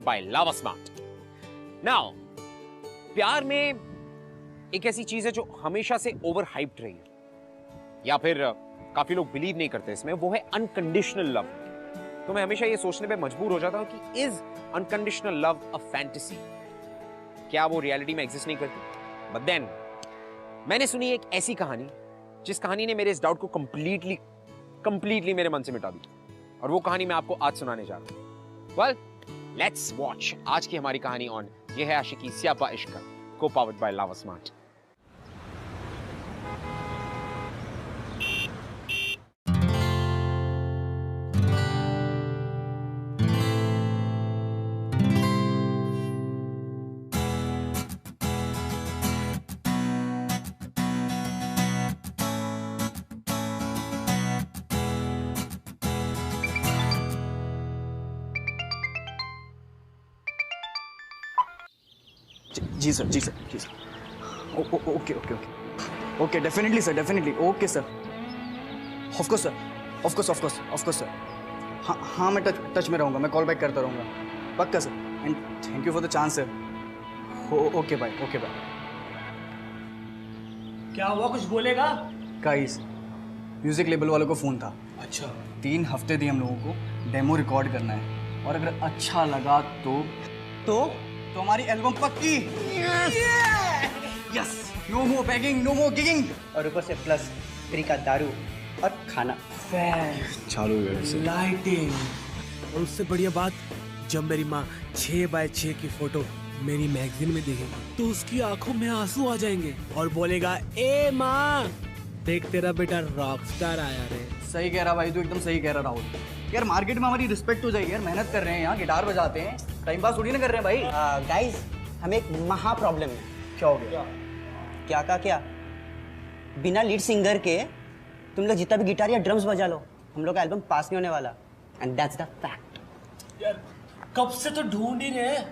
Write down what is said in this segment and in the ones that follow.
by Lava Smart. Now, प्यार में एक ऐसी चीज है जो हमेशा से ओवर हाइप्ड रही है, या फिर काफी लोग बिलीव नहीं करते इसमें, वो है अनकंडीशनल लव। तो मैं हमेशा ये सोचने पे मजबूर हो जाता हूं कि is unconditional love a fantasy? क्या वो रियलिटी में एग्जिस्ट नहीं करती? बट देन मैंने सुनी एक ऐसी कहानी जिस कहानी ने मेरे इस डाउट को कंप्लीटली मेरे मन से मिटा दी, और वो कहानी मैं आपको आज सुनाने जा रहा हूं। वेल, लेट्स वॉच आज की हमारी कहानी ऑन ये है आशिकी Siyapa Ishq, co powered by Lava Smart. जी सर, जी सर, जी sir. Okay okay okay okay, definitely sir, definitely, okay sir, of course sir, of course of course of course sir. हाँ हाँ, मैं टच में रहूँगा, मैं कॉल बैक करता रहूँगा, पक्का sir. And thank you for the chance sir. Okay bye, okay bye. क्या हुआ, कुछ बोलेगा? गाइस, म्यूजिक लेबल वालों को फ़ोन था। अच्छा, 3 हफ्ते दिए हम लोगों को डेमो रिकॉर्ड करना है, और अगर अच्छा लगा तो हमारी एल्बम पक्की। यस, नो मोर बेगिंग, नो मोर गिगिंग, और ऊपर से प्लस फ्री का दारू और खाना। चालू है लाइटिंग, और उससे बढ़िया बात, जब मेरी माँ 6x6 की फोटो मेरी मैगजीन में देखेगी तो उसकी आंखों में आंसू आ जाएंगे और बोलेगा, ए माँ देख तेरा बेटा रॉकस्टार आया रे। सही कह रहा भाई, तू एकदम सही कह रहा राहुल। यार मार्केट में हमारी रिस्पेक्ट हो जाएगी यार, मेहनत कर रहे हैं यहाँ, गिटार बजाते हैं, टाइम पास थोड़ी ना कर रहे हैं भाई। गाइस, हमें एक महा प्रॉब्लम है। क्या हो गया? क्या का क्या? बिना लीड सिंगर के तुम लोग जितना भी गिटार या ड्रम्स बजा लो, हम लोग का एल्बम पास नहीं होने वाला, एंड दैट्स द फैक्ट। यार कब से तो ढूंढ ही रहे हैं,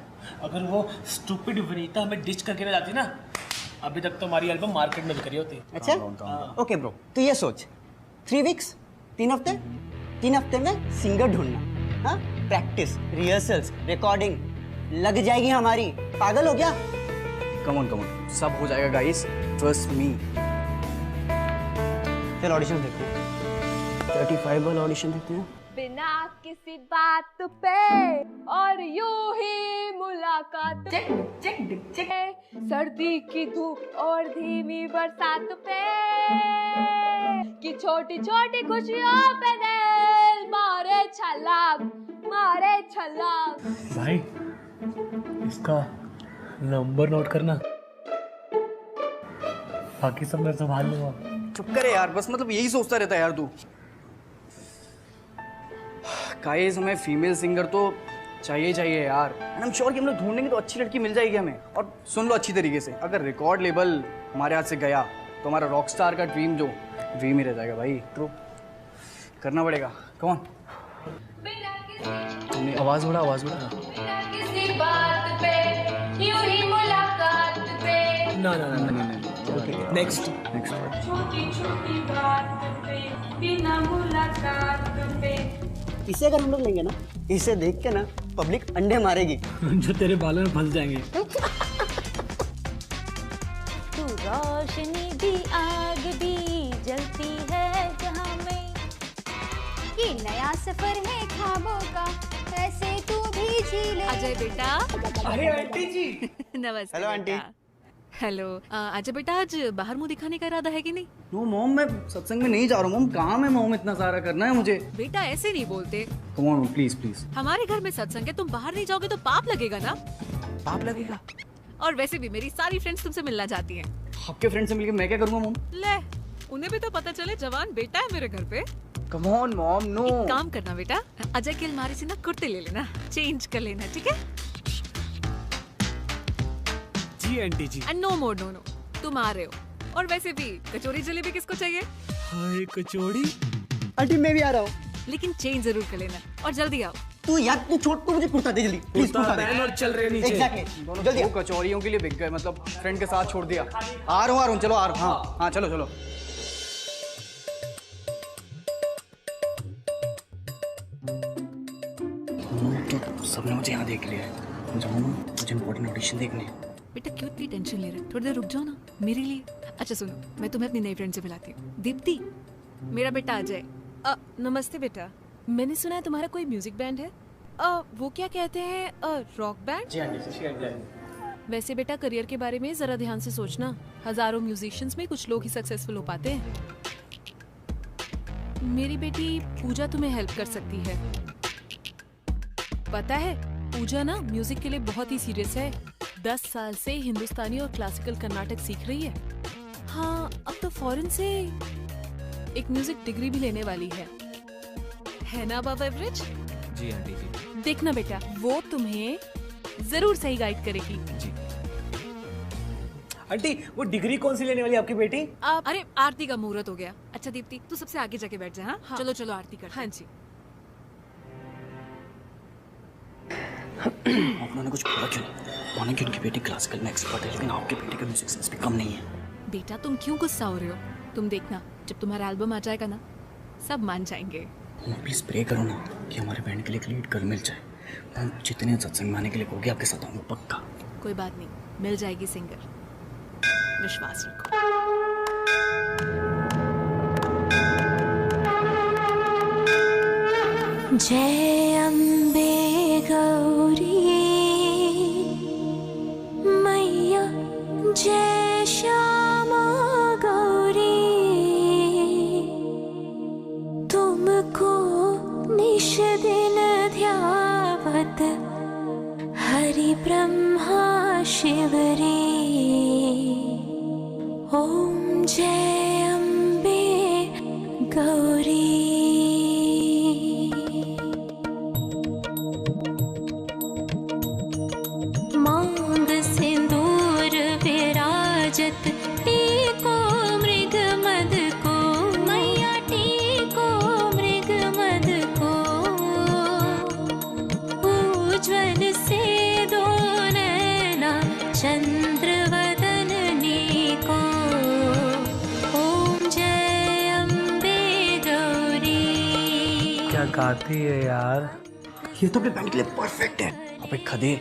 अगर वो स्टूपिड वनीता हमें डिच करके ना जाती ना, अभी तक तो हमारी एल्बम मार्केट में बिक रही होती। अच्छा, ओके ब्रो, तो ये सोच, 3 वीक्स, 3 हफ्ते, 3 हफ्ते में सिंगर ढूंढना, हाँ, प्रैक्टिस, रिहर्सल्स, रिकॉर्डिंग लग जाएगी हमारी। पागल हो गया? कम ऑन, सब हो जाएगा गाइस, ट्रस्ट मी। चल ऑडिशन देखते हैं, 35 वाला ऑडिशन देखते हैं। बिना किसी बात पे और यूं ही मुलाकात पे, सर्दी की धूप और धीमी बरसात पे, कि छोटी छोटी खुशियों पे दिल मारे छलांग, मारे छलांग। भाई इसका नंबर नोट करना, बाकी सब मैं संभाल लूंगा। चुप करे यार, बस मतलब यही सोचता रहता है यार तू। गाइस, हमें फीमेल सिंगर तो चाहिए यार, एंड आई एम श्योर कि हम लोग ढूंढेंगे तो अच्छी लड़की मिल जाएगी हमें। और सुन लो अच्छी तरीके से, अगर रिकॉर्ड लेबल हमारे हाथ से गया तो हमारा रॉकस्टार का ड्रीम ही रह जाएगा भाई। तो करना पड़ेगा, कम ऑन। आवाज बढ़ा। किसी बात पे यूं ही मुलाकात पे, ना नेक्स्ट छोटी छोटी बात पे, बिना मुलाकात पे। इसे अगर हम लोग लेंगे ना, इसे देख के ना पब्लिक अंडे मारेगी जो तेरे बालों में फंस जाएंगे। तू रोशनी भी आग भी जलती है जहां में, ये नया सफर है ख्वाबों का, ऐसे तू भी जी ले। अजय बेटा। अरे आंटी जी। नमस्ते। Hello aunty. हेलो। अजय बेटा, आज बाहर मुंह दिखाने का इरादा है कि नहीं? नो मॉम, मैं सत्संग में नहीं जा रहा हूँ मॉम, काम है मॉम, इतना सारा करना है मुझे। बेटा ऐसे नहीं बोलते, कम ऑन प्लीज। हमारे घर में सत्संग है, तुम बाहर नहीं जाओगे तो पाप लगेगा ना। पाप लगेगा? और वैसे भी मेरी सारी फ्रेंड्स तुमसे मिलना चाहती हैं। आपके फ्रेंड से मिलके मैं क्या करूँगा मॉम? ले, उन्हें भी तो पता चले जवान बेटा है मेरे घर पे। Come on mom, no. एक काम करना बेटा, अजय की अलमारी से ना कुर्ते ले लेना, चेंज कर लेना, ठीक है? जी aunty ji. And no more no, तुम आ रहे हो। और वैसे भी कचौरी जलेबी किसको चाहिए? हाय कचौड़ी। आंटी मैं भी आ रहा हूँ, लेकिन चेंज जरूर कर लेना, और जल्दी आओ। तू यार तू छोड़, तू मुझे कुर्ता दे जल्दी, प्लीज कुर्ता दे। और चल रहे नीचे। एग्जैक्टली, दोनों जल्दी दो कचौरियों के लिए बिक गए, मतलब फ्रेंड के साथ छोड़ दिया। आ रहा हूँ, चलो आ रहा हूँ। हाँ चलो। सबने मुझे यहाँ देख लिया है, जाओ ना, मुझे इम्पोर्टेंट ऑडिशन देखने है। बेटा क्यों इतनी टेंशन ले रहे हो? थोड़ी देर रुक जाओ ना मेरे लिए। अच्छा सुनो, मैं तुम्हें अपनी नई फ्रेंड से मिलाती हूँ। दीप्ति, मेरा बेटा अजय। नमस्ते बेटा, मैंने सुना है तुम्हारा कोई म्यूजिक बैंड है। वो क्या कहते हैं, रॉक बैंड? जी आंटी। वैसे बेटा करियर के बारे में जरा ध्यान से सोचना। हजारों म्यूजिशियंस में कुछ लोग ही सक्सेसफुल हो पाते हैं। मेरी बेटी पूजा तुम्हें हेल्प कर सकती है। पता है पूजा ना म्यूजिक के लिए बहुत ही सीरियस है। 10 साल से हिंदुस्तानी और क्लासिकल कर्नाटक सीख रही है। हाँ, अब तो फॉरेन से एक म्यूजिक डिग्री भी लेने वाली है ना अबव एवरेज? जी आंटी जी। देखना बेटा, वो तुम्हें जरूर सही गाइड करेगी। जी आंटी, वो डिग्री कौन सी लेने वाली है आपकी बेटी? अरे आरती का मुहूर्त हो गया। अच्छा दीप्ति, तू सबसे आगे जाके बैठ जा। हाँ? चलो चलो आरती कर। हाँ जी। उन्होंने कुछ बोला क्यों? माने कि उनकी बेटी क्लासिकल में एक्सपर्ट है, लेकिन आपके बेटे का म्यूजिक सेंस भी कम नहीं है। बेटा तुम क्यों गुस्सा हो रहे हो? तुम देखना, जब तुम्हारा एल्बम आ जाएगा ना, सब मान जाएंगे। प्लीज प्रे करो ना कि हमारे बैंड के लिए एक लीड गर्ल मिल जाए। हम जितने सत्संग में आने के लिए कहोगे आपके साथ आऊंगा पक्का। कोई बात नहीं, मिल जाएगी सिंगर, विश्वास रखो। जय अम्बे गौरी मैया, जय श्यामा गौरी, तुमको निश दिन ध्यावत हरि ब्रह्मा शिवरी। ओम जय अम्बे गौरी। मांग सिंदूर विराजत, टीको मृग मद को मैया, टीको मृग मद को। उज्ज्वल से दो नैना चंद्र वदननी को। ओम जय अम्बे गौरी। क्या गाती है यार। ये तो अपने बैंड के लिए परफेक्ट है। अबे खदे,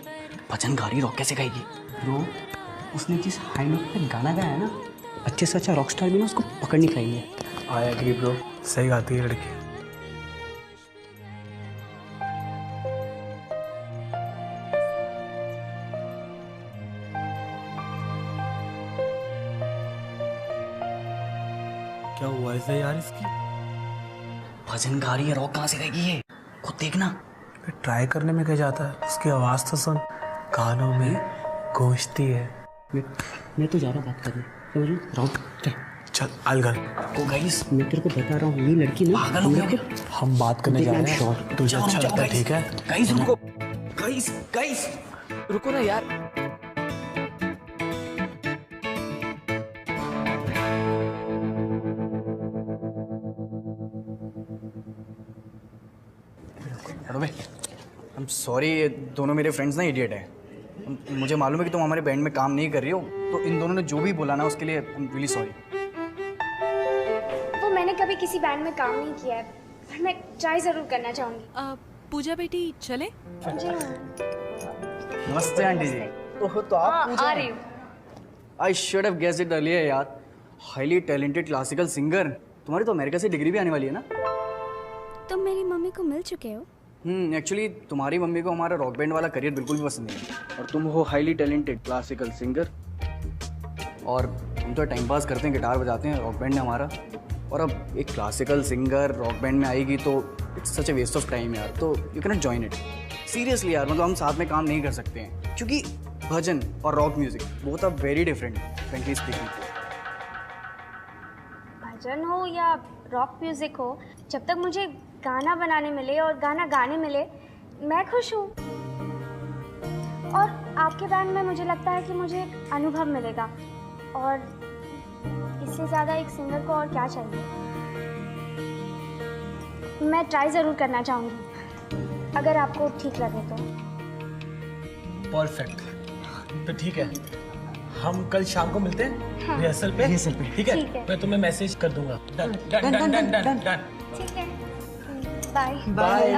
भजन गा रही, रॉक कैसे गाएगी? ब्रो, उसने जिस हाई नोट पे गाना गाया है ना, अच्छे से अच्छा रॉक स्टार भी ना उसको पकड़ नहीं पाएंगे। आई एग्री ब्रो, सही गाती है लड़की। क्या हुआ है यार इसकी? भजन गा रही है, रॉक कहाँ से गाएगी ये? खुद देखना। ट्राई करने में क्या जाता है, उसकी आवाज तो सुन, कानों में गूंजती है। मैं तो जा रहा बात करने, समझ लो। रॉक चल अलगल को गाइस, मैं तेरे को बता रहा हूँ, ये लड़की ना पागल हो गया। हम बात करने जा रहे हैं, तुझे अच्छा लगता है ठीक है? गाइस रुको, गाइस गाइस रुको ना यार। अरे आई एम सॉरी, ये दोनों मेरे फ्रेंड्स ना इडियट है। मुझे मालूम है कि तुम हमारे बैंड में काम नहीं कर रही हो, तो इन दोनों ने जो भी बोला ना उसके लिए आई एम रियली सॉरी। वो मैंने कभी किसी बैंड में काम नहीं किया है, पर मैं ट्राई ज़रूर करना चाहूँगी। पूजा बेटी चले? जी नमस्ते आंटी जी। ओह, तो आप पूजा? आ रही हूँ। I should have guessed it earlier यार। Highly talented classical singer. तुम्हारी तो अमेरिका से डिग्री भी आने वाली है ना? तुम मेरी मम्मी को मिल चुके हो? एक्चुअली तुम्हारी मम्मी को हमारा रॉक बैंड वाला करियर बिल्कुल भी पसंद नहीं है, और तुम हो हाईली टैलेंटेड क्लासिकल सिंगर, और हम तो टाइम पास करते हैं, गिटार बजाते हैं, रॉक बैंड है हमारा। और अब एक क्लासिकल सिंगर रॉक बैंड में आएगी तो it's such a waste of time यार, तो you can not join it. Seriously यार, मतलब हम साथ में काम नहीं कर सकते हैं, क्योंकि भजन और rock music both are very different, frankly speaking. भजन हो या रॉक म्यूज़िक हो, जब तक मुझे गाना बनाने मिले और गाना गाने मिले, मैं खुश हूँ। और आपके बैंड में मुझे लगता है कि मुझे अनुभव मिलेगा, और इससे ज़्यादा एक सिंगर को और क्या चाहिए। मैं ट्राई ज़रूर करना चाहूँगी, अगर आपको ठीक लगे तो। परफेक्ट, तो ठीक है, हम कल शाम को मिलते हैं। हाँ। रिहर्सल पे ठीक है? मैं तुम्हें मैसेज कर दूंगा। Done done done done done done. ठीक है, बाय बाय।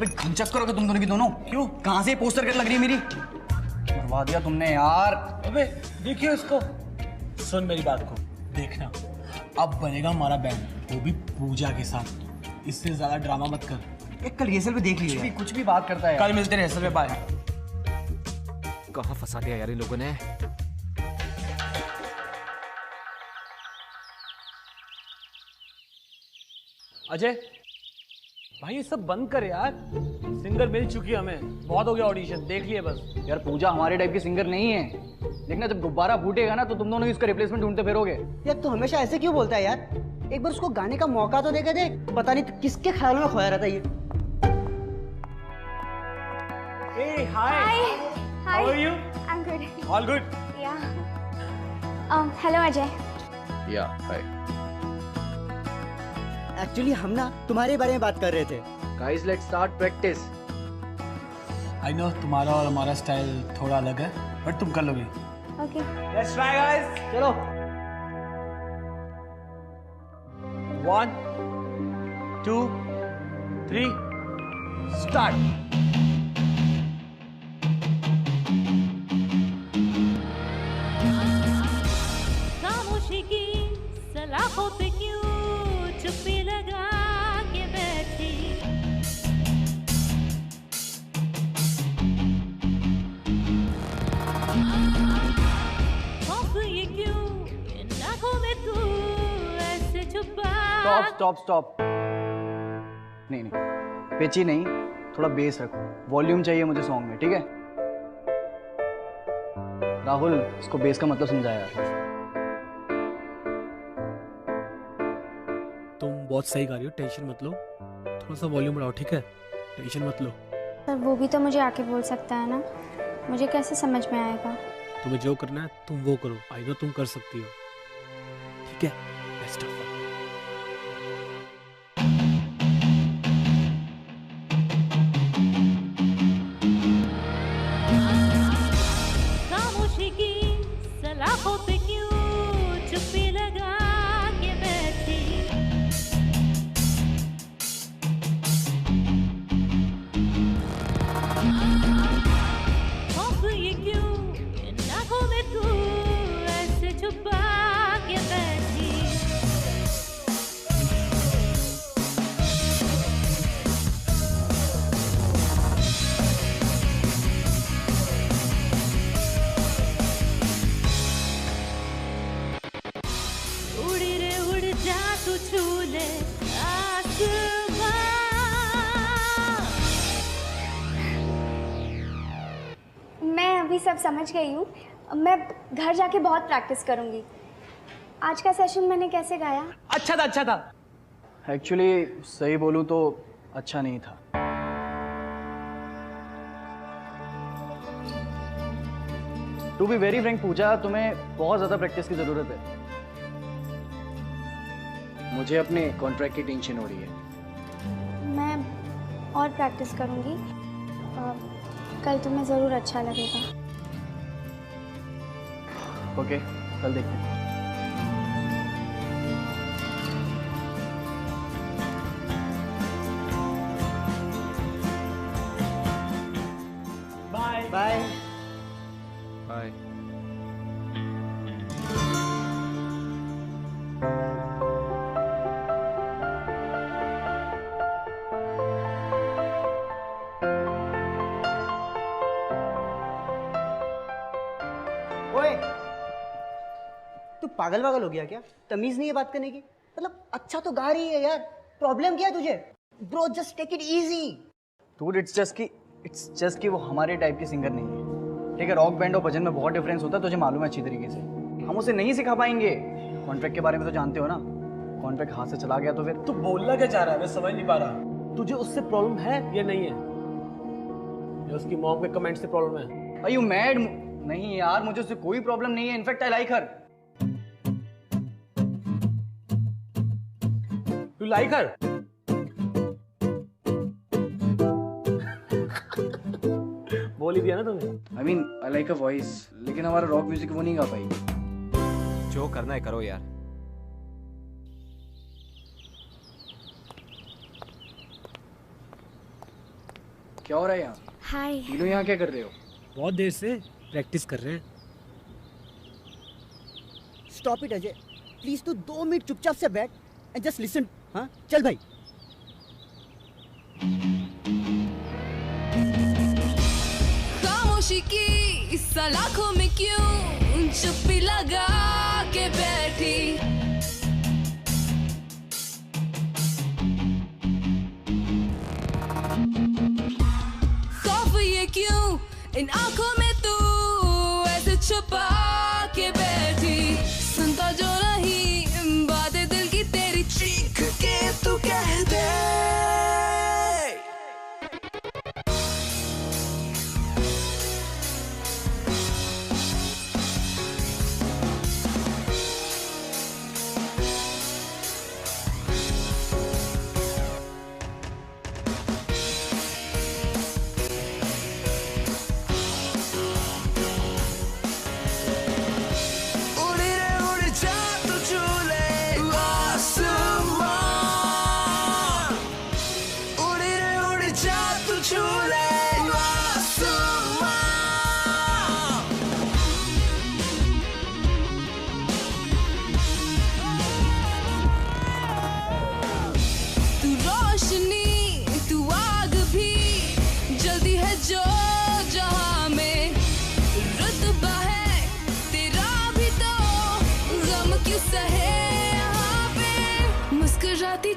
घंचक करोगे तुम दोनों की दोनों? क्यों? कहाँ से पोस्टर कट लग रही है मेरी? करवा दिया तुमने यार। अबे देखिए इसको, सुन मेरी बात को, देखना अब बनेगा हमारा बैंड, वो भी पूजा के साथ। इससे ज्यादा ड्रामा मत कर। एक कल रिहर्सल पे देख लिया, कुछ भी बात करता है यार। कल मिलते हैं रिहर्सल में, बाय। कहाँ फंसा दिया यार इन लोगों ने। अजय भाई ये सब बंद कर यार, सिंगर मिल चुकी है हमें, बहुत हो गया ऑडिशन, देख लिए बस। यार पूजा हमारे टाइप की सिंगर नहीं है। देखना जब गुब्बारा फूटेगा ना तो तुम दोनों इसका रिप्लेसमेंट ढूंढते फिरोगे। यार तू हमेशा ऐसे क्यों बोलता है यार? एक बार उसको गाने का मौका तो देके देख, पता नहीं किसके ख्याल में खोया रहता है ये। Hey, hi. Hi. How are you? I'm good. All good. Yeah. Hello Ajay. या हाय। एक्चुअली हम ना तुम्हारे बारे में बात कर रहे थे। Guys let's start practice. I know तुम्हारा और हमारा स्टाइल थोड़ा अलग है, बट तुम कर लोगे। Okay. Let's try guys. चलो। 1, 2, 3, start. खामोशी की सलाखों पे क्यों चुप्पी लगा के बैठी, खौफ ये क्यों इन आँखों में तू ऐसे छुपा। Stop stop stop. नहीं नहीं, पिची नहीं, थोड़ा बेस रखो। वॉल्यूम चाहिए मुझे सॉन्ग में, ठीक है? राहुल इसको बेस का मतलब समझाया यार। तुम बहुत सही गा रही हो, टेंशन मत लो, थोड़ा सा वॉल्यूम बढ़ाओ, ठीक है? टेंशन मत लो। पर वो भी तो मुझे आके बोल सकता है ना, मुझे कैसे समझ में आएगा? तुम्हें जो करना है तुम वो करो, आई नो तुम कर सकती हो, ठीक है? Best of luck. खामोशी की सलाखों पे क्यों चुप्पी लगा के बैठी, खौफ ये क्यों इन आँखों में तू ऐसे छुपा के बैठी। उड़ी रे उड़ जा तू छू ले आसमां। मैं अभी सब समझ गई हूँ, मैं घर जाके बहुत प्रैक्टिस करूँगी। आज का सेशन मैंने कैसे गाया? अच्छा था, अच्छा था। एक्चुअली सही बोलूं तो अच्छा नहीं था। टू बी वेरी फ्रैंक पूजा, तुम्हें बहुत ज्यादा प्रैक्टिस की जरूरत है। मुझे अपने कॉन्ट्रैक्ट की टेंशन हो रही है। मैं और प्रैक्टिस करूँगी, कल तुम्हें ज़रूर अच्छा लगेगा। ओके, कल देखते हैं। Bye bye. बाय। ओए, तू पागल वागल हो गया क्या? तमीज नहीं है बात करने की? मतलब अच्छा तो गा रही है यार, प्रॉब्लम क्या है तुझे? Bro just take it easy. Dude it's just कि वो हमारे टाइप की सिंगर नहीं है, ठीक है? रॉक बैंड और भजन में बहुत डिफरेंस होता है, तुझे मालूम है अच्छी तरीके से। हम उसे नहीं सिखा पाएंगे। कॉन्ट्रैक्ट के बारे में तो जानते हो ना, कॉन्ट्रैक्ट हाथ से चला गया तो फिर। तू बोलना क्या चाह रहा है, मैं समझ नहीं पा रहा। तुझे उससे प्रॉब्लम है या नहीं है, या उसकी मॉम के कमेंट से प्रॉब्लम है? Are you mad? नहीं यार, मुझे उससे कोई प्रॉब्लम नहीं है। In fact I like her. You like her? बोल ही दिया ना तुमने। I mean I like a voice, लेकिन हमारा रॉक म्यूजिक वो नहीं गा पाई। जो करना है करो यार। क्या हो रहा है यहाँ? हाय। तीनों यहाँ क्या कर रहे हो? बहुत देर से प्रैक्टिस कर रहे हैं। स्टॉप इट अजय, प्लीज तू 2 मिनट चुपचाप से बैठ एंड जस्ट लिसन। हाँ चल भाई। खामोशी की इस सलाखों में क्यों चुप्पी लगा के बैठी, खौफ ये क्यों इन आंखों में तू ऐसे छुपा के बैठी, सुनता जो नहीं बातें दिल की तेरी चीख के तू कह दे।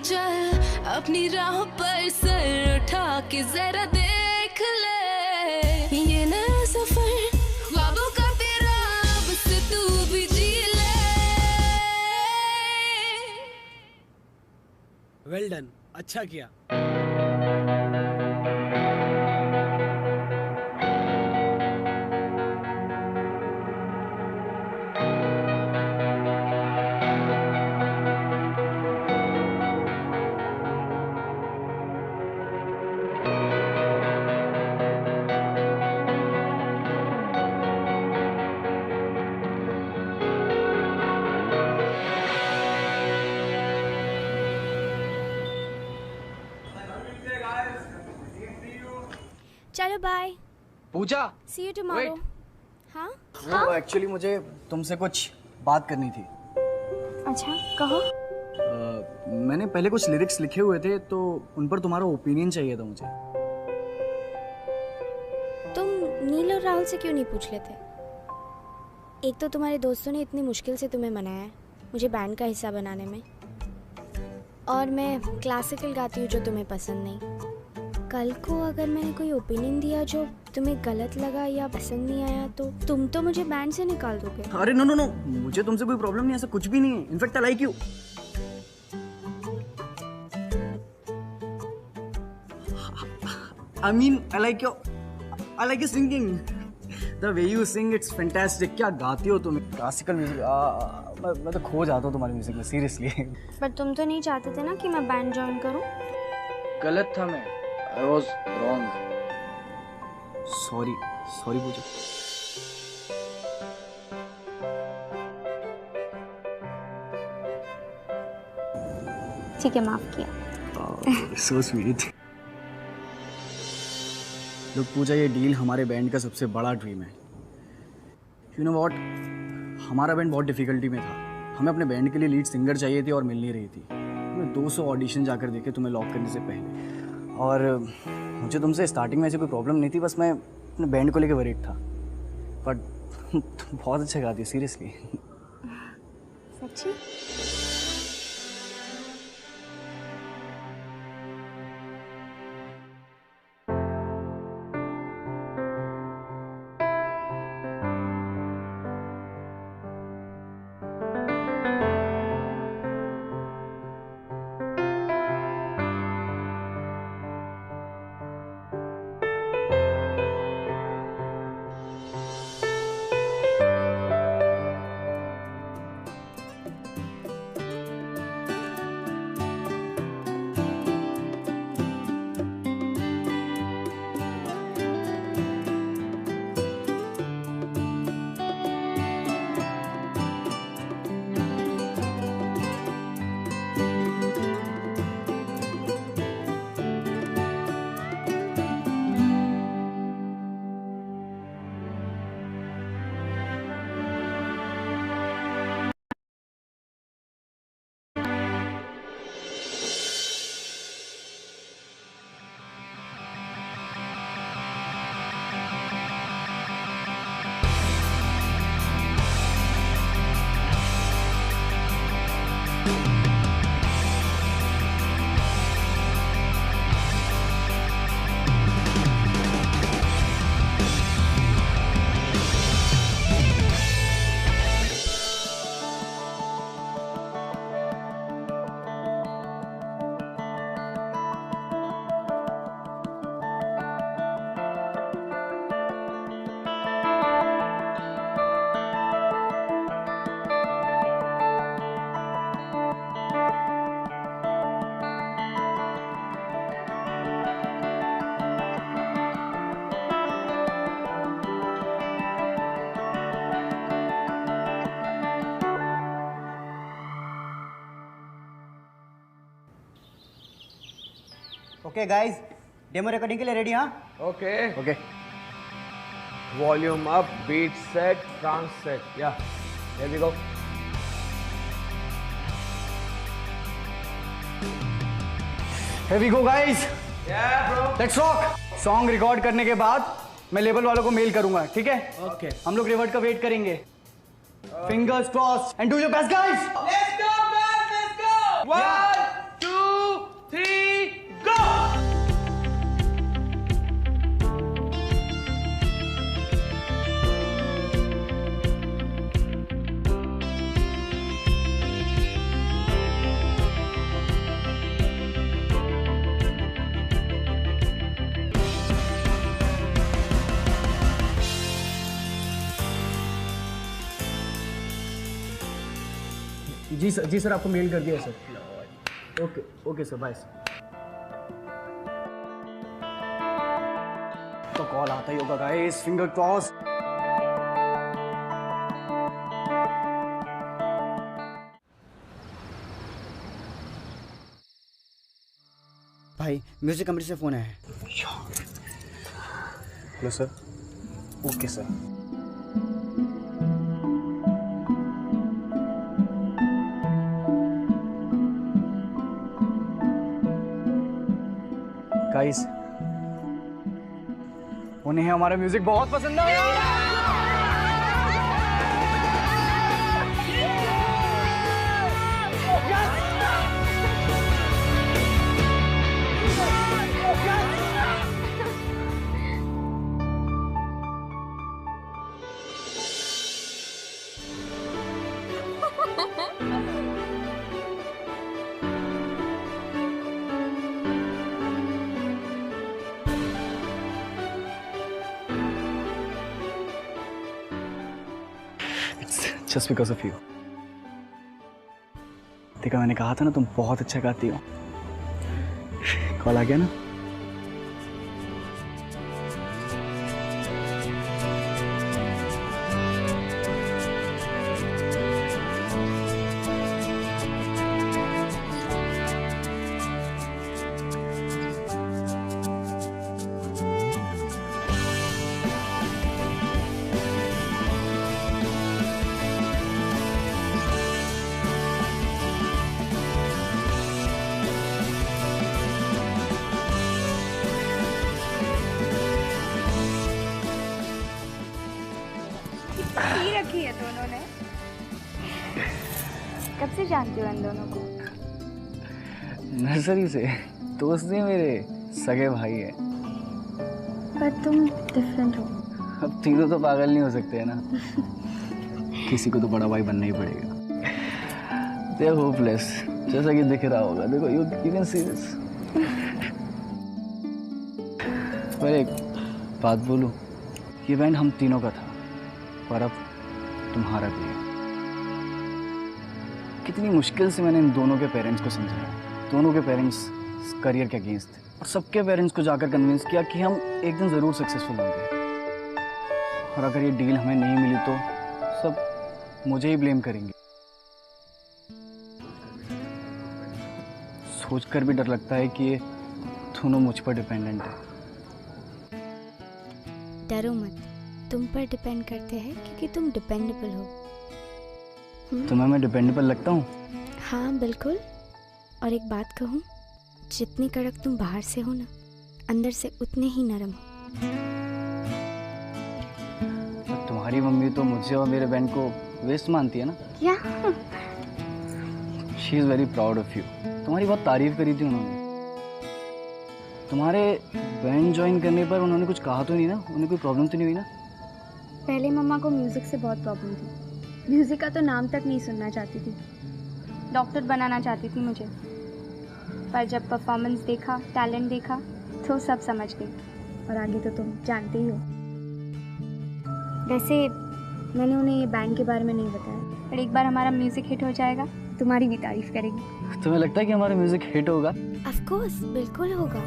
चल अपनी राह पर सर उठा के जरा देख ले, ये नया सफर ख्वाबों का तेरा बस तू भी जी ले। वेल डन, अच्छा किया। चलो bye. Pooja, see you tomorrow. हाँ वो एक्चुअली मुझे तुमसे कुछ बात करनी थी। अच्छा कहो। मैंने पहले कुछ लिरिक्स लिखे हुए थे तो उन पर तुम्हारा ओपिनियन चाहिए था मुझे। तुम नील और राहुल से क्यों नहीं पूछ लेते? एक तो तुम्हारे दोस्तों ने इतनी मुश्किल से तुम्हें मनाया है मुझे बैंड का हिस्सा बनाने में, और मैं क्लासिकल गाती हूँ जो तुम्हें पसंद नहीं। कल को अगर मैंने कोई ओपिनियन दिया जो तुम्हें गलत लगा या पसंद नहीं आया तो तुम तो मुझे बैंड से निकाल दोगे। अरे नो नो नो, मुझे तुमसे कोई प्रॉब्लम नहीं, ऐसा कुछ भी नहीं है। In fact I like you. I mean, I like your singing. The way you sing, it's fantastic. क्या गाती हो तुम? क्लासिकल म्यूजिक, मैं तो खो जाता हूँ तुम्हारी म्यूजिक में, सीरियसली। पर तुम तो नहीं चाहते थे ना कि मैं बैंड ज्वाइन करूँ? गलत था मैं। I was wrong. Sorry पूजा। ठीक है, माफ किया। So sweet. लोग पूजा, ये डील हमारे बैंड का सबसे बड़ा ड्रीम है। यू नो व्हाट, हमारा बैंड बहुत डिफिकल्टी में था। हमें अपने बैंड के लिए लीड सिंगर चाहिए थी और मिल नहीं रही थी। मैं 200 ऑडिशन जाकर देखे तुम्हें लॉक करने से पहले, और मुझे तुमसे स्टार्टिंग में ऐसी कोई प्रॉब्लम नहीं थी, बस मैं अपने बैंड को लेकर वरीड था। बट तुम बहुत अच्छा गाती हो, सीरियसली। सच्ची? ओके गाइस, डेमो रिकॉर्डिंग के लिए रेडी? हाँ okay okay volume up beat set trance set yeah here we go Here we go guys. Yeah bro Let's rock. Song record करने के बाद मैं लेबल वालों को मेल करूंगा, ठीक है? ओके हम लोग रिवर्ट का वेट करेंगे. Fingers crossed and do your best guys. Let's go guys let's go 1 2 3 go जी सर आपको मेल कर दिया sir. Okay sir bye sir. तो कॉल आता ही होगा गाइस, फिंगर क्रॉस. भाई म्यूजिक कंपनी से फोन आया है. Hello sir. Okay sir. Guys उन्हें हमारा म्यूजिक बहुत पसंद आया. Just because of you. देखा मैंने कहा था ना तुम बहुत अच्छा गाती हो. कॉल आ गया ना. पी रखी है दोनों ने. कब से जानती हो इन दोनों को? नर्सरी से दोस्त हैं मेरे, सगे भाई है. पर तुम डिफरेंट हो. अब तीनों तो पागल नहीं हो सकते है ना. किसी को तो बड़ा भाई बनना ही पड़ेगा. दे आर होपलेस, जैसा कि दिख रहा होगा. देखो यू कैन सी दिस. पर एक बात बोलूं, ये बैंड हम तीनों का था पर अब तुम्हारा भी है. कितनी मुश्किल से मैंने इन दोनों के पेरेंट्स को समझाया. दोनों के पेरेंट्स करियर के अगेंस्ट थे और सबके पेरेंट्स को जाकर कन्विंस किया कि हम एक दिन ज़रूर सक्सेसफुल होंगे. और अगर ये डील हमें नहीं मिली तो सब मुझे ही ब्लेम करेंगे. सोचकर भी डर लगता है कि ये दोनों मुझ पर डिपेंडेंट है. डरो मत, तुम पर डिपेंड करते हैं क्योंकि तुम डिपेंडेबल हो. तुम्हें मैं डिपेंडेबल लगता हूँ? हाँ बिल्कुल. और एक बात कहूँ, जितनी कड़क तुम बाहर से हो ना, अंदर से उतने ही नरम हो. तुम्हारी मम्मी तो मुझे और मेरे बहन को वेस्ट मानती है ना. क्या? She is very proud of you. तुम्हारी बहुत तारीफ करी थी उन्होंने. तुम्हारे बैंड ज्वाइन करने पर उन्होंने कुछ कहा तो नहीं ना? उन्हें कोई प्रॉब्लम तो नहीं हुई ना? पहले मम्मा को म्यूजिक से बहुत प्रॉब्लम थी. म्यूजिक का तो नाम तक नहीं सुनना चाहती थी. डॉक्टर बनाना चाहती थी मुझे. पर जब परफॉर्मेंस देखा, टैलेंट देखा, तो सब समझ गई. और आगे तो तुम जानते ही हो. वैसे मैंने उन्हें ये बैंड के बारे में नहीं बताया, पर एक बार हमारा म्यूजिक हिट हो जाएगा, तुम्हारी भी तारीफ करेगी. तुम्हें लगता है कि हमारा म्यूजिक हिट होगा? ऑफ कोर्स, बिल्कुल होगा.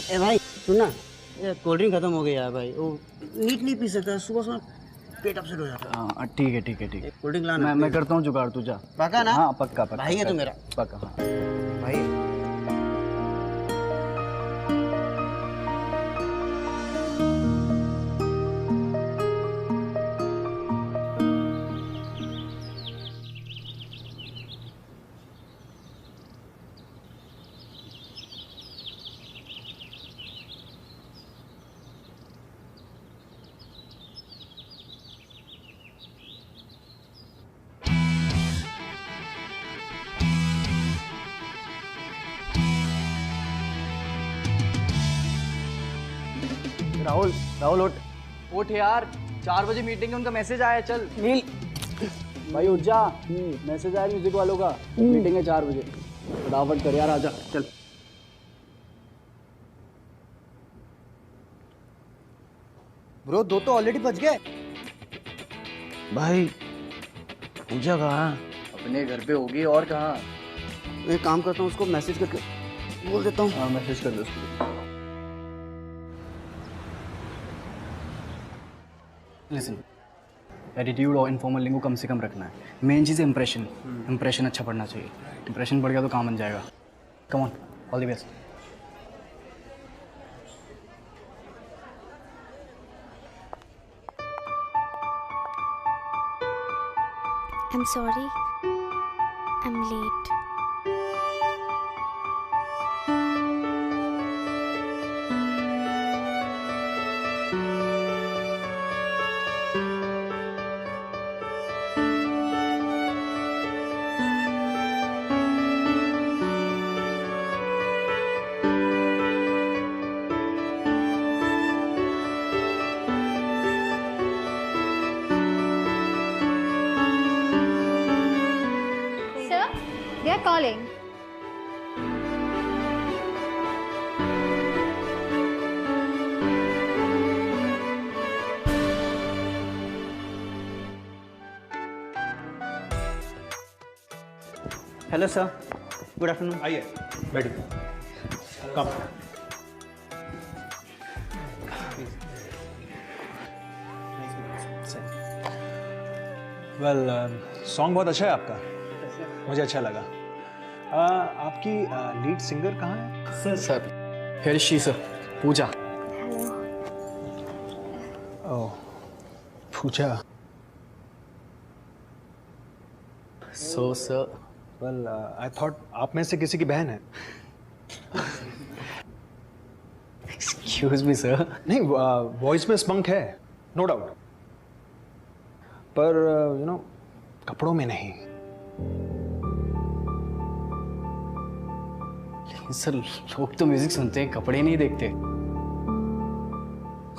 ए भाई सुन ना, ये कोल्ड ड्रिंक खत्म हो गई यार भाई, वो नीट नहीं पी सकता, सुबह सुबह पेट अपसेट हो जाता है। हाँ ठीक है ठीक है ठीक है, कोल्ड ड्रिंक लाना। मैं करता हूँ जुगाड़, तू जा। पक्का ना? हाँ पक्का पक्का भाई है तो मेरा। पक्का हाँ भाई राहुल राहुल उठ यार, 4 बजे मीटिंग है, उनका मैसेज आया, चल नील भाई उठ जा, मैसेज आया म्यूजिक वालों का, मीटिंग है 4 बजे, फटाफट कर यार, आजा चल। ब्रो 2 तो ऑलरेडी बज गए। भाई पूजा कहाँ? अपने घर पे होगी और कहाँ। एक काम करता हूँ, उसको मैसेज करके बोल देता हूँ। हाँ मैसेज कर दो उसको। लिसन, एटीट्यूड और इनफॉर्मल लिंग को कम से कम रखना है। मेन चीज़ है इंप्रेशन, इंप्रेशन अच्छा पड़ना चाहिए। इंप्रेशन बढ़ गया तो काम बन जाएगा। Come on, all the best. I'm sorry. I'm late. Sir, they are calling. Hello sir, good afternoon. आइए बैठिए, कम। वेल सॉन्ग बहुत अच्छा है आपका, मुझे अच्छा लगा। आपकी लीड सिंगर कहाँ है? Sir here she sir, Pooja. Oh Pooja. So sir, well I thought आप में से किसी की बहन है। Excuse me sir. नहीं, वॉइस में स्पंक है, नो डाउट, पर यू नो कपड़ों में नहीं। सर लोग तो म्यूजिक सुनते हैं, कपड़े नहीं देखते।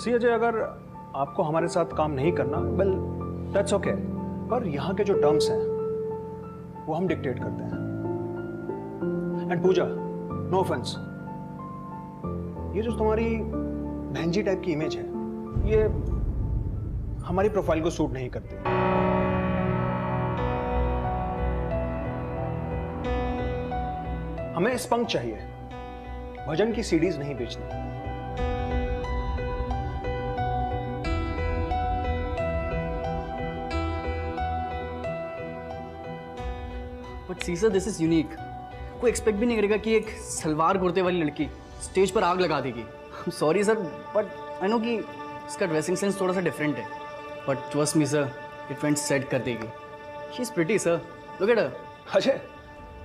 सी अजय, अगर आपको हमारे साथ काम नहीं करना, वेल दैट्स ओके, पर यहाँ के जो टर्म्स हैं वो हम डिक्टेट करते हैं। एंड पूजा, नो ऑफेंस, ये जो तुम्हारी बहनजी टाइप की इमेज है, ये हमारी प्रोफाइल को सूट नहीं करती। हमें स्पंक चाहिए, भजन की सीडीज नहीं बेचनी। But see sir this is unique. कोई एक्सपेक्ट भी नहीं करेगा कि एक सलवार कुर्ते वाली लड़की स्टेज पर आग लगा देगी। Sorry sir, but I know कि इसका ड्रेसिंग सेंस थोड़ा सा डिफरेंट है, but trust me sir, it went set कर देगी। She is pretty sir, look at her. Ajay,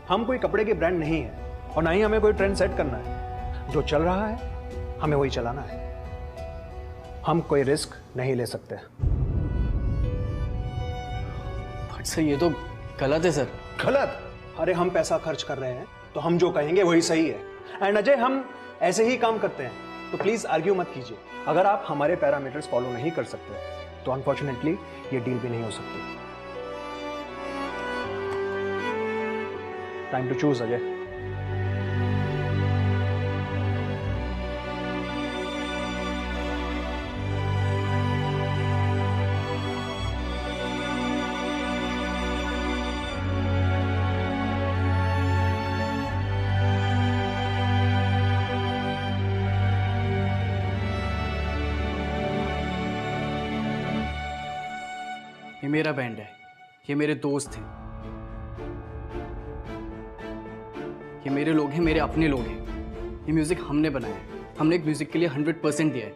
हम कोई कपड़े के ब्रांड नहीं है और ना ही हमें कोई ट्रेंड सेट करना है। जो चल रहा है हमें वही चलाना है। हम कोई रिस्क नहीं ले सकते। बट सर ये तो गलत है सर। गलत? अरे हम पैसा खर्च कर रहे हैं तो हम जो कहेंगे वही सही है। एंड अजय, हम ऐसे ही काम करते हैं, तो प्लीज आर्ग्यू मत कीजिए। अगर आप हमारे पैरामीटर्स फॉलो नहीं कर सकते तो अनफॉर्चुनेटली ये डील भी नहीं हो सकती। Time to choose Ajay. मेरा बैंड है, ये मेरे दोस्त हैं, ये मेरे लोग हैं, मेरे अपने लोग हैं। ये म्यूजिक हमने बनाया है, हमने एक म्यूजिक के लिए 100% दिया है,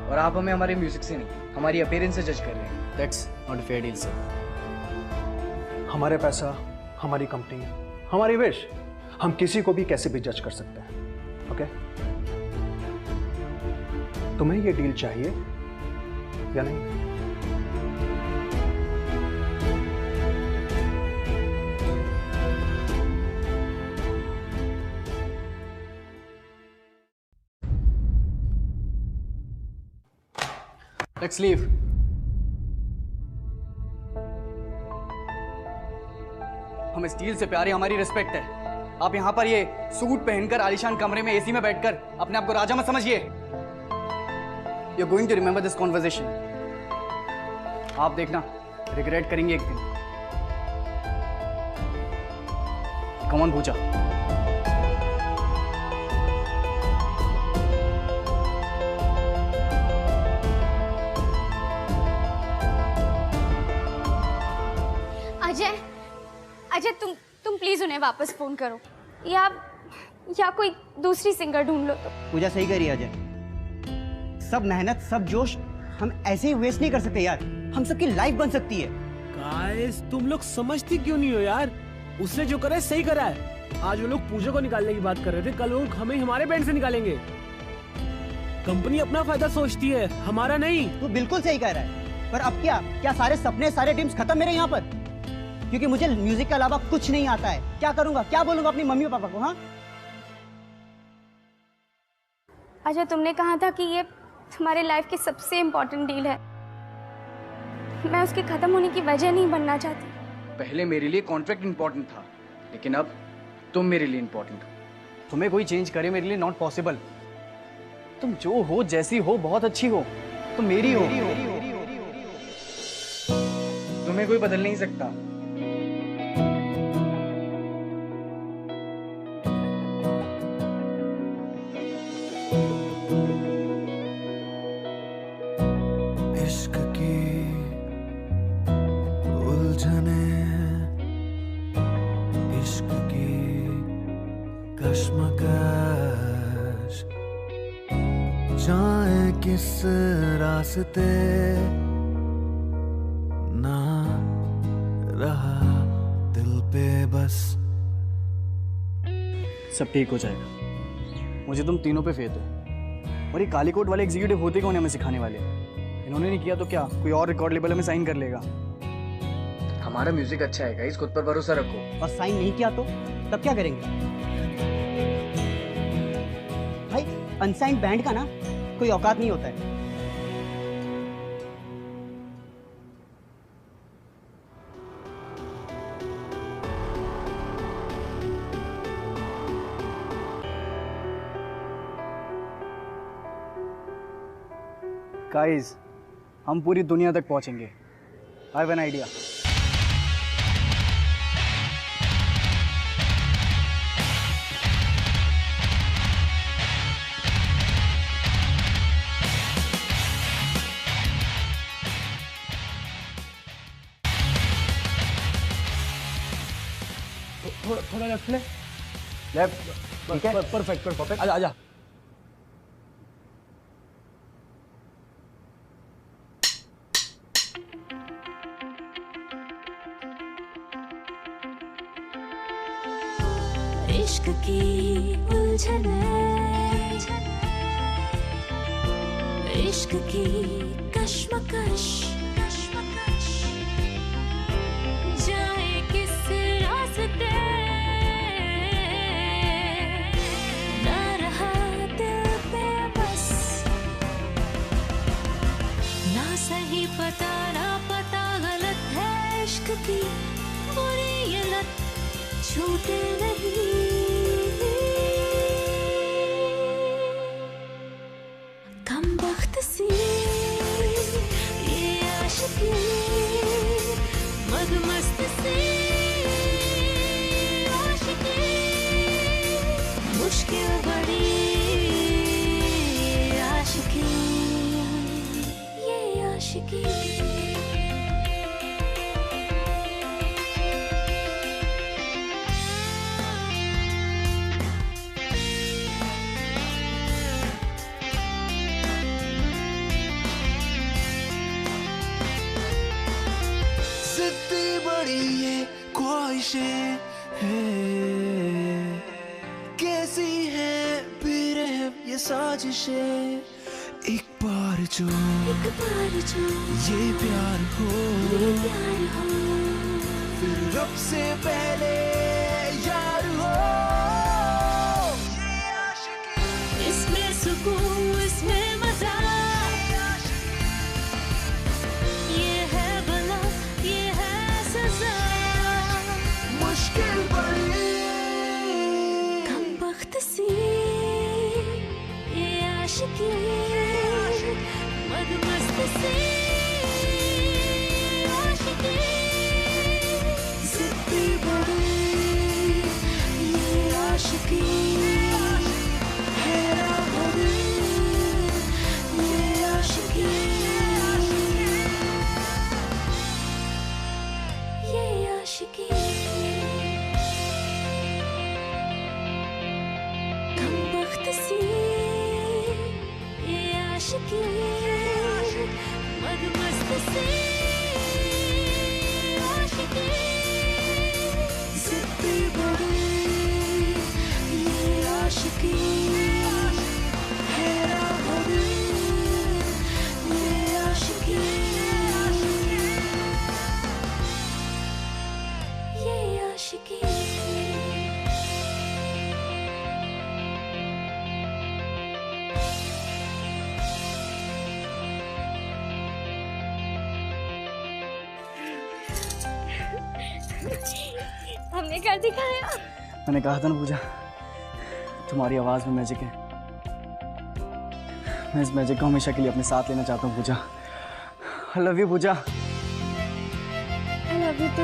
और आप हमें हमारे म्यूजिक से नहीं, हमारी अपीयरेंस से जज कर रहे हैं। That's not fair deal sir. हमारे पैसा, हमारी कंपनी, हमारी विश, हम किसी को भी कैसे भी जज कर सकते हैं। ओके? तुम्हें ये डील चाहिए या नहीं? Let's leave. हम इस डील से प्यारे, हमारी रिस्पेक्ट है। आप यहां पर ये सूट पहनकर आलीशान कमरे में एसी में बैठकर अपने आप को राजा मत समझिए। You are going to remember this conversation. आप देखना, रिग्रेट करेंगे एक दिन। Come on Pooja. अजय, अजय तुम प्लीज उन्हें वापस फोन करो, या कोई दूसरी सिंगर ढूंढ लो। तो पूजा सही करी अजय, सब मेहनत सब जोश हम ऐसे ही वेस्ट नहीं कर सकते यार, हम सबकी लाइफ बन सकती है। गाइस तुम लोग समझती क्यों नहीं हो यार? उसने जो करा है सही करा है। आज वो लोग पूजा को निकालने की बात कर रहे थे, कल वो हमें हमारे बैंड से निकालेंगे। कंपनी अपना फायदा सोचती है, हमारा नहीं। तू बिल्कुल सही कह रहा है, पर अब क्या सारे सपने सारे ड्रीम्स खत्म मेरे यहाँ पर? क्योंकि मुझे म्यूजिक के अलावा कुछ नहीं आता है। क्या करूंगा, क्या बोलूंगा अपनी मम्मी पापा को? हाँ अजय, तुमने कहा था कि ये तुम्हारे लाइफ की सबसे इम्पोर्टेंट डील है। मैं उसके खत्म होने की वजह नहीं बनना चाहती। पहले मेरे लिए कॉन्ट्रैक्ट इंपॉर्टेंट था, लेकिन अब तुम मेरे लिए इंपॉर्टेंट हो। तुम्हें कोई चेंज करे मेरे लिए नॉट पॉसिबल। तुम जो हो, जैसी हो, बहुत अच्छी हो, तुम मेरी हो। तुम्हें कोई बदल नहीं सकता। इश्क की उलझने, इश्क की कश्मकश, जाए किस रास्ते ना रहा दिल पे बस। सब ठीक हो जाएगा, मुझे तुम तीनों पे फेथ है। और ये काली कोट वाले एग्जीक्यूटिव होते कौन है हमें सिखाने वाले? इन्होंने नहीं किया तो क्या कोई और रिकॉर्ड लेबल में साइन कर लेगा। हमारा म्यूजिक अच्छा है गाइस, खुद पर भरोसा रखो। और साइन नहीं किया तो तब क्या करेंगे भाई? अनसाइंड बैंड का ना कोई औकात नहीं होता है। गाइस, हम पूरी दुनिया तक पहुंचेंगे। I have an idea. थोड़ा लेफ्ट ले। लेफ्ट, ठीक है, परफेक्ट परफेक्ट। आजा आजा। इश्क की उलझने, इश्क की कश्मकश, जाए किस रास्ते ना रहा दिल पे बस। ना सही पता ना पता गलत है इश्क की बुरी ये लत, छूटे नहीं। कम वक्त सी ये आशिकी, मदमस्त सी आशिकी, मुश्किल बड़ी आशिकी, ये आशिकी। ख्वाहिशें हैं, कैसी है बेरहम ये साजिशें। एक बार जो ये प्यार हो, फिर रब से पहले यार हो। इसमें सुकून, इसमें मजा, ये है भला, ये है सजा। मुश्किल बड़ी कमबख्त सी ये आशिकी, मदमस्त सी आशिकी। जिद्दी बड़ी ये आशिकी, हैरा भरी ये आशिकी। ये आशिकी कमबख्त सी ये आशिकी, मदमस्त सी आशिकी। जिद्दी बड़ी ये आशिकी, हैरा भरी ये आशिकी। ये आशिकी हमने कर दिखाया। मैंने कहा था ना पूजा, तुम्हारी आवाज में मैजिक है। मैं इस मैजिक को हमेशा के लिए अपने साथ लेना चाहता हूँ Puja. I love you Puja. I love you too.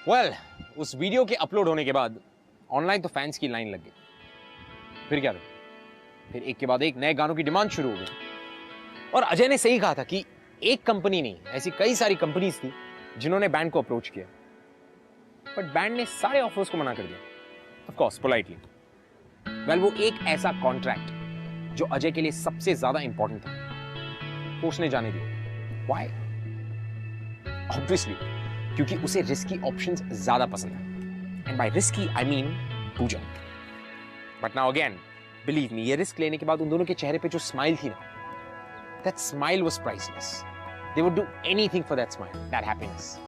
Well, उस वीडियो के अपलोड होने के बाद ऑनलाइन तो फैंस की लाइन लग गई। फिर क्या था? फिर एक के बाद एक नए गानों की डिमांड शुरू हो गई। और अजय ने सही कहा था कि एक कंपनी नहीं, ऐसी कई सारी कंपनीज थी जिन्होंने बैंड को अप्रोच किया, बट बैंड ने सारे ऑफर्स को मना कर दिया, ऑफ कोर्स पोलाइटली। वेल, वो एक ऐसा कॉन्ट्रैक्ट जो अजय के लिए सबसे ज्यादा इंपॉर्टेंट था, वो उसने जाने दिया। व्हाई? ऑब्वियसली क्योंकि उसे रिस्की ऑप्शंस ज्यादा पसंद है, and by risky I mean Pooja. But now again believe me, ये रिस्क लेने के बाद उन दोनों के चेहरे पे जो स्माइल थी ना, that smile was priceless. They would do anything for that smile, that happiness.